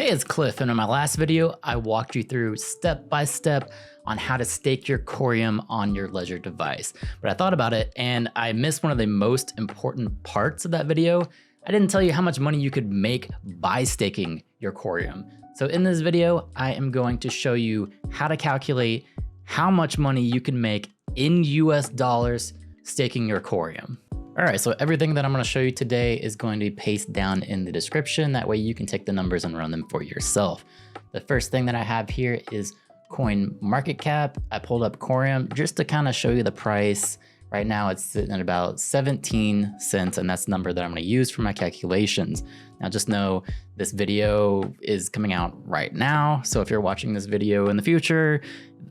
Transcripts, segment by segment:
Hey, it's Cliff, and in my last video, I walked you through step by step on how to stake your Corium on your Ledger device. But I thought about it and I missed one of the most important parts of that video. I didn't tell you how much money you could make by staking your Corium. So in this video, I am going to show you how to calculate how much money you can make in US dollars staking your Corium. All right, so everything that I'm gonna show you today is going to be pasted down in the description. That way you can take the numbers and run them for yourself. The first thing that I have here is CoinMarketCap. I pulled up Corium just to kind of show you the price. Right now it's sitting at about 17 cents, and that's the number that I'm gonna use for my calculations. Now just know this video is coming out right now. So if you're watching this video in the future,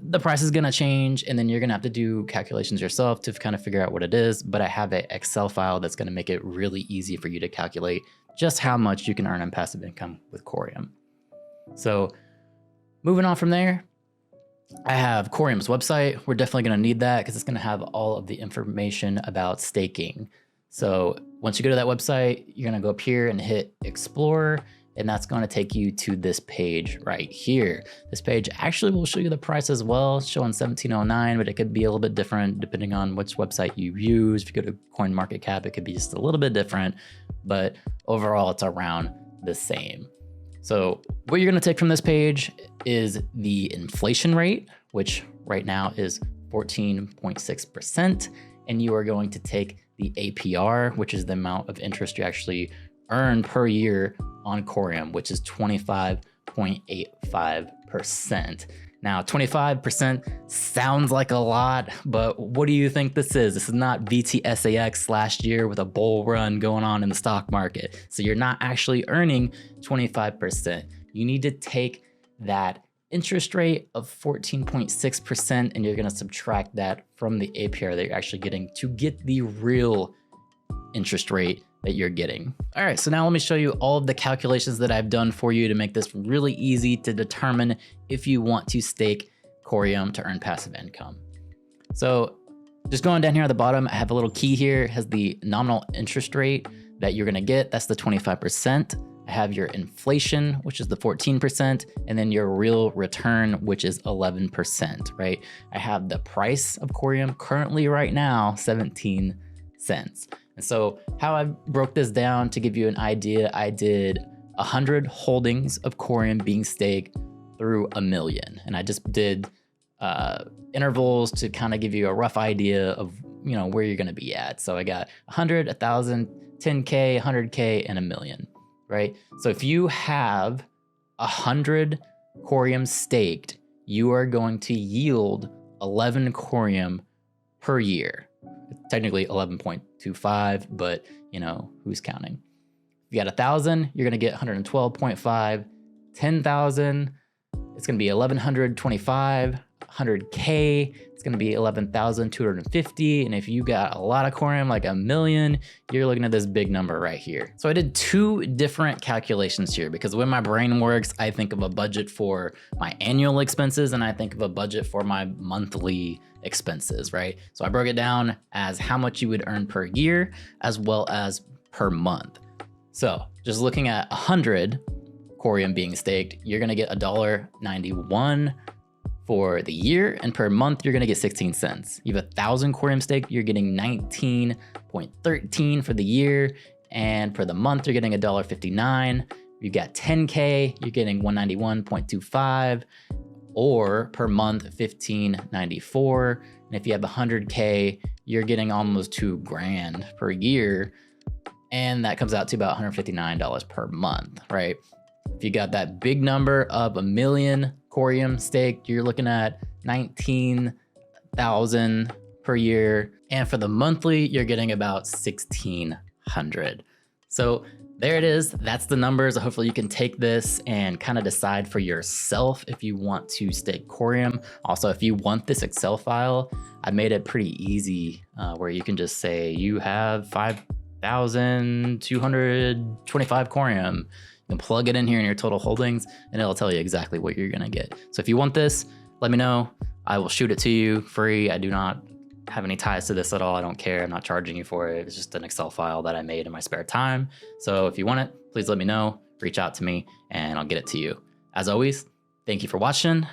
the price is gonna change, and then you're gonna have to do calculations yourself to kind of figure out what it is. But I have an Excel file that's gonna make it really easy for you to calculate just how much you can earn on passive income with Corium. So moving on from there, I have Corium's website. We're definitely gonna need that because it's gonna have all of the information about staking. So once you go to that website, you're gonna go up here and hit Explore, and that's going to take you to this page right here. This page actually will show you the price as well, showing 1709, but it could be a little bit different depending on which website you use. If you go to CoinMarketCap, it could be just a little bit different, but overall it's around the same. So what you're going to take from this page is the inflation rate, which right now is 14.6%, and you are going to take the APR, which is the amount of interest you actually earn per year on Corium, which is 25.85%. Now, 25% sounds like a lot, but what do you think this is? This is not VTSAX last year with a bull run going on in the stock market. So you're not actually earning 25%. You need to take that interest rate of 14.6% and you're gonna subtract that from the APR that you're actually getting to get the real interest rate that you're getting. All right, so now let me show you all of the calculations that I've done for you to make this really easy to determine if you want to stake Corium to earn passive income. So just going down here at the bottom, I have a little key here. It has the nominal interest rate that you're gonna get. That's the 25%. I have your inflation, which is the 14%, and then your real return, which is 11%, right? I have the price of Corium currently right now, 17 cents. And so how I broke this down to give you an idea, I did 100 holdings of Corium being staked through 1 million. And I just did intervals to kind of give you a rough idea of where you're gonna be at. So I got 100, 1,000, 10K, 100K, and 1 million, right? So if you have 100 Corium staked, you are going to yield 11 Corium per year. Technically 11.25, but who's counting? If you got 1,000, you're gonna get 112.5, 10,000, it's gonna be 1,125, 100K, it's gonna be 11,250, and if you got a lot of Corium, like 1 million, you're looking at this big number right here. So I did 2 different calculations here because when my brain works, I think of a budget for my annual expenses and I think of a budget for my monthly expenses, right? So I broke it down as how much you would earn per year as well as per month. So just looking at 100 Corium being staked, you're gonna get $1.91 for the year, and per month, you're gonna get 16 cents. You have 1,000 Corium staked, you're getting 19.13 for the year, and for the month, you're getting $1.59. You got 10K, you're getting 191.25, or per month, 15.94. And if you have 100K, you're getting almost $2,000 per year, and that comes out to about $159 per month, right? If you got that big number of 1 million Corium staked, you're looking at 19,000 per year. And for the monthly, you're getting about 1,600. So there it is. That's the numbers. Hopefully you can take this and kind of decide for yourself if you want to stake Corium. Also, if you want this Excel file, I made it pretty easy where you can just say you have 5,225 Corium. You can plug it in here in your total holdings and it'll tell you exactly what you're gonna get. So if you want this, let me know. I will shoot it to you free. I do not have any ties to this at all, I don't care. I'm not charging you for it. It's just an Excel file that I made in my spare time. So if you want it, please let me know, reach out to me, and I'll get it to you. As always, thank you for watching,